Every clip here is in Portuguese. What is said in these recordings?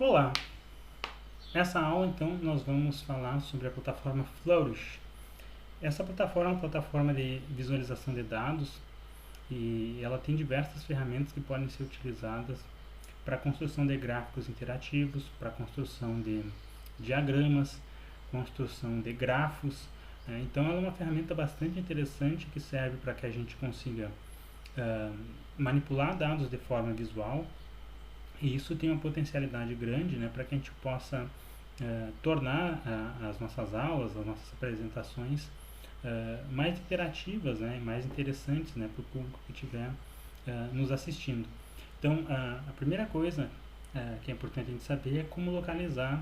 Olá! Nessa aula, então, nós vamos falar sobre a plataforma Flourish. Essa plataforma é uma plataforma de visualização de dados e ela tem diversas ferramentas que podem ser utilizadas para a construção de gráficos interativos, para a construção de diagramas, construção de grafos. Então, ela é uma ferramenta bastante interessante que serve para que a gente consiga manipular dados de forma visual. E isso tem uma potencialidade grande, né, para que a gente possa tornar as nossas aulas, as nossas apresentações mais interativas, né, mais interessantes, né, para o público que estiver nos assistindo. Então, a primeira coisa que é importante a gente saber é como localizar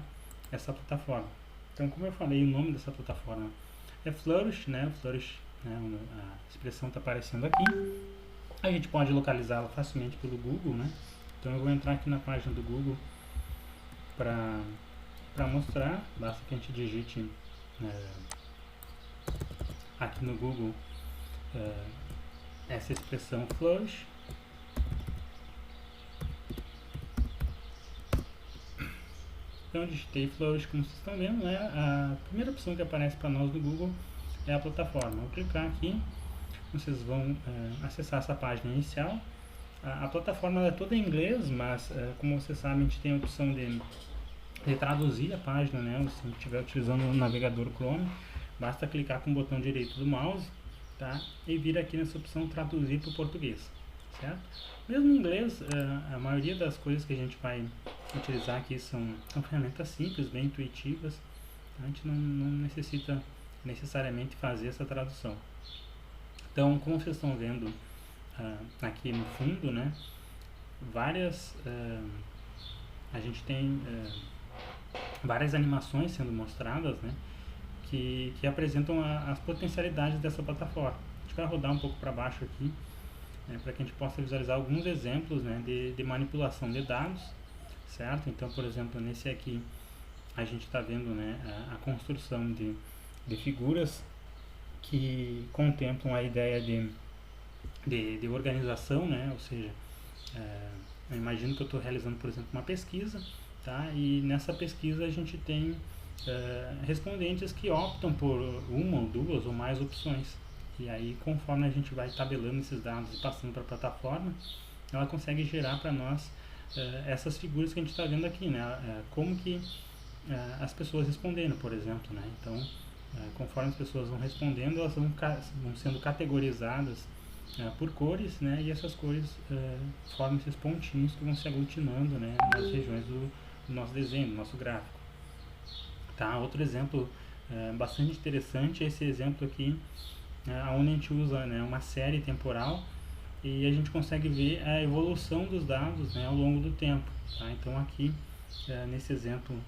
essa plataforma. Então, como eu falei, o nome dessa plataforma é Flourish, né, Flourish, né, a expressão está aparecendo aqui. A gente pode localizá-la facilmente pelo Google, né? Então eu vou entrar aqui na página do Google para mostrar. Basta que a gente digite aqui no Google essa expressão Flourish. Então eu digitei Flourish, como vocês estão vendo, né? A primeira opção que aparece para nós do Google é a plataforma. Vou clicar aqui, vocês vão acessar essa página inicial. A plataforma é toda em inglês, mas como vocês sabem, a gente tem a opção de traduzir a página, né? Se estiver utilizando o navegador Chrome, basta clicar com o botão direito do mouse, tá? E vir aqui nessa opção traduzir para o português, certo? Mesmo em inglês, a maioria das coisas que a gente vai utilizar aqui são ferramentas simples, bem intuitivas. A gente não necessita necessariamente fazer essa tradução. Então, como vocês estão vendo aqui no fundo, né, a gente tem várias animações sendo mostradas, né, que apresentam as potencialidades dessa plataforma. A gente vai rodar um pouco para baixo aqui, né, para que a gente possa visualizar alguns exemplos, né, de manipulação de dados, certo? Então, por exemplo, nesse aqui a gente está vendo, né, a construção de figuras que contemplam a ideia de organização, né? Ou seja, eu imagino que eu estou realizando, por exemplo, uma pesquisa, tá? E nessa pesquisa a gente tem respondentes que optam por uma ou duas ou mais opções. E aí, conforme a gente vai tabelando esses dados e passando para a plataforma, ela consegue gerar para nós essas figuras que a gente está vendo aqui, né? Como que as pessoas respondendo, por exemplo, né? Então, conforme as pessoas vão respondendo, elas vão sendo categorizadas por cores, né? E essas cores formam esses pontinhos que vão se aglutinando, né, nas regiões do nosso desenho, do nosso gráfico. Tá? Outro exemplo bastante interessante é esse exemplo aqui, onde a gente usa, né, uma série temporal e a gente consegue ver a evolução dos dados, né, ao longo do tempo. Tá? Então aqui, nesse exemplo,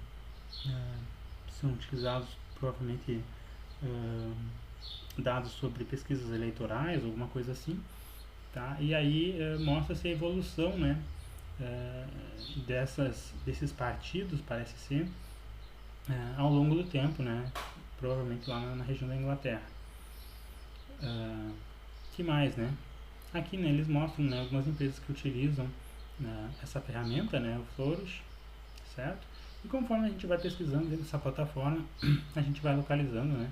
são utilizados provavelmente dados sobre pesquisas eleitorais, alguma coisa assim, tá? E aí mostra-se a evolução, né, desses partidos, parece ser, ao longo do tempo, né, provavelmente lá na região da Inglaterra. Que mais, né? Aqui, né, eles mostram, né, algumas empresas que utilizam essa ferramenta, né, o Flourish, certo? E conforme a gente vai pesquisando dentro dessa plataforma, a gente vai localizando, né,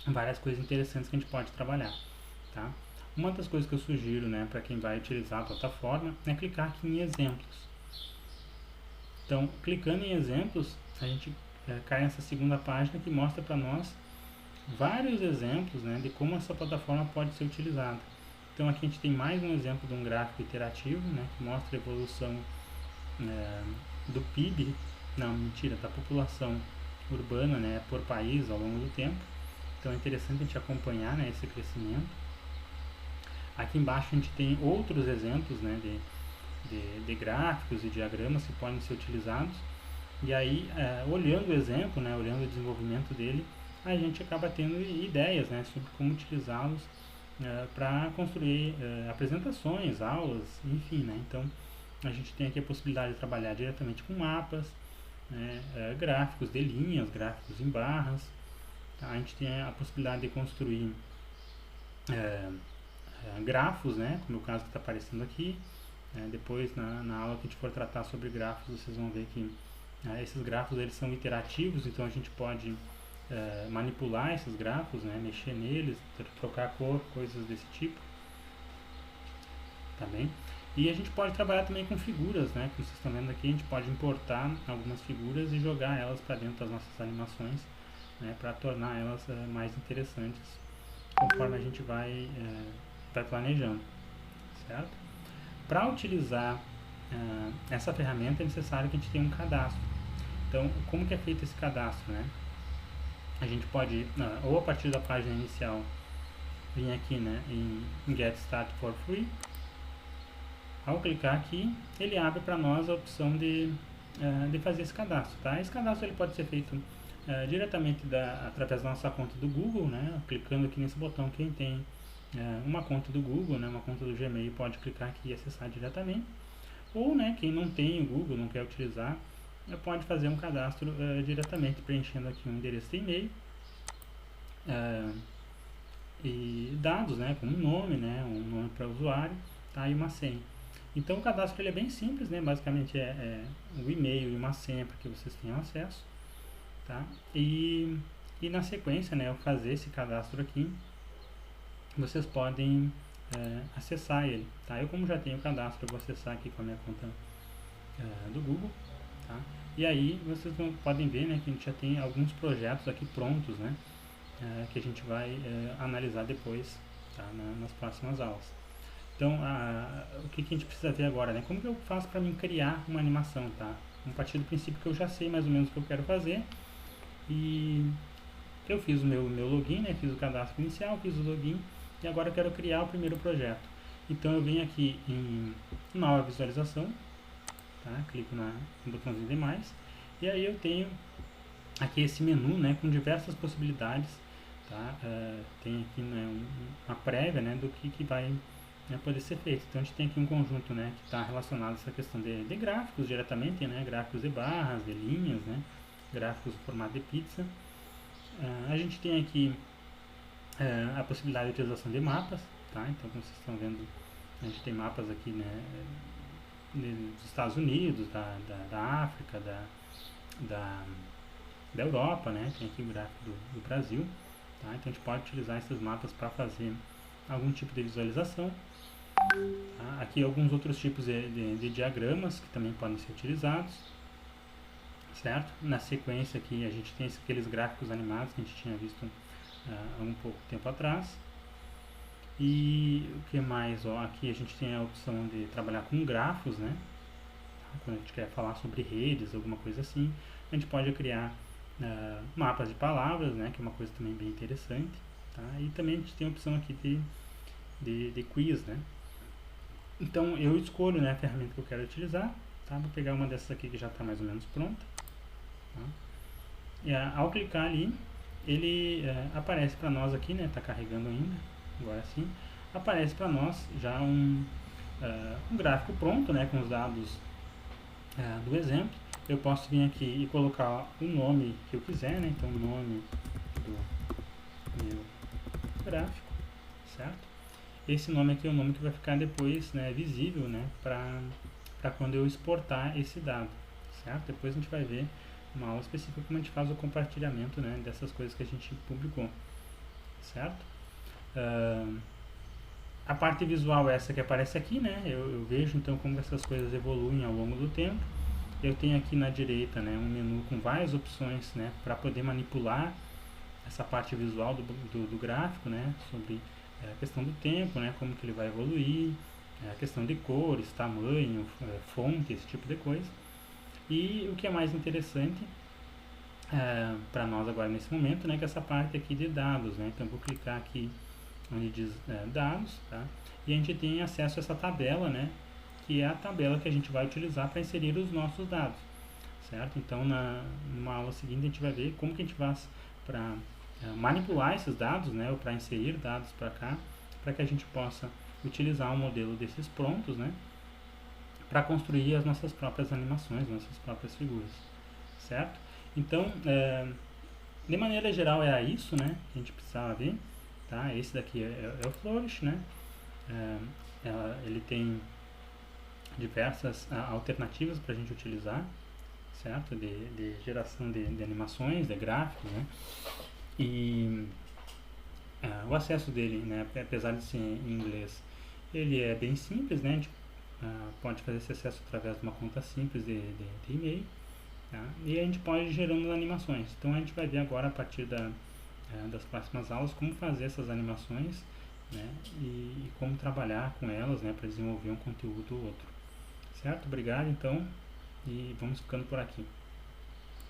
várias coisas interessantes que a gente pode trabalhar, tá? Uma das coisas que eu sugiro, né, para quem vai utilizar a plataforma é clicar aqui em exemplos. Então, clicando em exemplos, a gente cai nessa segunda página que mostra para nós vários exemplos, né, de como essa plataforma pode ser utilizada. Então aqui a gente tem mais um exemplo de um gráfico interativo, né, que mostra a evolução do PIB, não, mentira, da população urbana, né, por país ao longo do tempo. Então é interessante a gente acompanhar, né, esse crescimento. Aqui embaixo a gente tem outros exemplos, né, de gráficos e diagramas que podem ser utilizados. E aí, olhando o exemplo, né, olhando o desenvolvimento dele, a gente acaba tendo ideias, né, sobre como utilizá-los para construir apresentações, aulas, enfim, né. Então a gente tem aqui a possibilidade de trabalhar diretamente com mapas, né, gráficos de linhas, gráficos em barras. Tá? A gente tem a possibilidade de construir grafos, né, como é o caso que está aparecendo aqui, Depois na aula que a gente for tratar sobre grafos, vocês vão ver que esses grafos eles são iterativos, então a gente pode manipular esses grafos, né, mexer neles, trocar cor, coisas desse tipo, tá bem? E a gente pode trabalhar também com figuras, né, como vocês estão vendo aqui, a gente pode importar algumas figuras e jogar elas para dentro das nossas animações, né, para tornar elas mais interessantes conforme a gente vai planejando, certo? Para utilizar essa ferramenta é necessário que a gente tenha um cadastro. Então, como que é feito esse cadastro, né? A gente pode, ou a partir da página inicial, vir aqui, né, em Get Started for Free. Ao clicar aqui, ele abre para nós a opção de fazer esse cadastro, tá? Esse cadastro ele pode ser feito diretamente através da nossa conta do Google, né? Clicando aqui nesse botão, quem tem uma conta do Google, né, uma conta do Gmail, pode clicar aqui e acessar diretamente. Ou, né, quem não tem o Google, não quer utilizar, pode fazer um cadastro diretamente, preenchendo aqui um endereço de e-mail e dados, né, como um nome, né, um nome para o usuário, tá, e uma senha. Então o cadastro ele é bem simples, né, basicamente é um e-mail e uma senha para que vocês tenham acesso, tá, e na sequência, né, ao fazer esse cadastro aqui, vocês podem acessar ele, tá? Eu, como já tenho cadastro, eu vou acessar aqui com a minha conta do Google, tá? E aí vocês podem ver, né, que a gente já tem alguns projetos aqui prontos, né, que a gente vai analisar depois, tá, nas próximas aulas. Então, o que a gente precisa ver agora, né? Como que eu faço para mim criar uma animação, tá? A partir do princípio que eu já sei mais ou menos o que eu quero fazer e eu fiz o meu login, né? Fiz o cadastro inicial, fiz o login e agora eu quero criar o primeiro projeto. Então eu venho aqui em nova visualização, tá? Clico no botãozinho de mais e aí eu tenho aqui esse menu, né, com diversas possibilidades, tá? Tem aqui, né, uma prévia, né, do que vai poder ser feito. Então a gente tem aqui um conjunto, né, que está relacionado a essa questão de gráficos diretamente, né, gráficos de barras, de linhas, né, gráficos no formato de pizza. A gente tem aqui a possibilidade de utilização de mapas, tá? Então como vocês estão vendo, a gente tem mapas aqui, né, dos Estados Unidos, da África, da Europa, né? Tem aqui o gráfico do Brasil, tá? Então a gente pode utilizar esses mapas para fazer algum tipo de visualização. Tá? Aqui alguns outros tipos de diagramas que também podem ser utilizados, certo? Na sequência aqui a gente tem aqueles gráficos animados que a gente tinha visto há um pouco tempo atrás. E o que mais? Ó, aqui a gente tem a opção de trabalhar com grafos, né? Quando a gente quer falar sobre redes, alguma coisa assim, a gente pode criar mapas de palavras, né? Que é uma coisa também bem interessante, tá? E também a gente tem a opção aqui de quiz, né? Então eu escolho, né, a ferramenta que eu quero utilizar, tá? Vou pegar uma dessas aqui que já está mais ou menos pronta, tá? E ao clicar ali, ele aparece para nós aqui, né? Está carregando ainda, agora sim. Aparece para nós já um gráfico pronto, né? Com os dados do exemplo. Eu posso vir aqui e colocar o nome que eu quiser, né? Então o nome do meu gráfico, certo? Esse nome aqui é o nome que vai ficar depois, né, visível, né, para quando eu exportar esse dado, certo? Depois a gente vai ver uma aula específica como a gente faz o compartilhamento, né, dessas coisas que a gente publicou, certo? A parte visual é essa que aparece aqui, né? Eu vejo então como essas coisas evoluem ao longo do tempo. Eu tenho aqui na direita, né, um menu com várias opções, né, para poder manipular essa parte visual do gráfico, né, sobre a questão do tempo, né, como que ele vai evoluir, a questão de cores, tamanho, fonte, esse tipo de coisa. E o que é mais interessante para nós agora nesse momento, né, que é essa parte aqui de dados, né. Então eu vou clicar aqui onde diz dados, tá? E a gente tem acesso a essa tabela, né, que é a tabela que a gente vai utilizar para inserir os nossos dados, certo? Então numa aula seguinte a gente vai ver como que a gente faz para manipular esses dados, né, ou para inserir dados para cá, para que a gente possa utilizar um modelo desses prontos, né, para construir as nossas próprias animações, nossas próprias figuras, certo? Então, de maneira geral é isso, né, que a gente precisava ver, tá? Esse daqui é o Flourish, né, ele tem diversas alternativas para a gente utilizar, certo? De geração de animações, de gráficos, né? E o acesso dele, né, apesar de ser em inglês, ele é bem simples, né? A gente pode fazer esse acesso através de uma conta simples de e-mail, tá? E a gente pode ir gerando animações. Então a gente vai ver agora a partir das próximas aulas como fazer essas animações, né? E como trabalhar com elas, né, para desenvolver um conteúdo ou outro. Certo? Obrigado então e vamos ficando por aqui.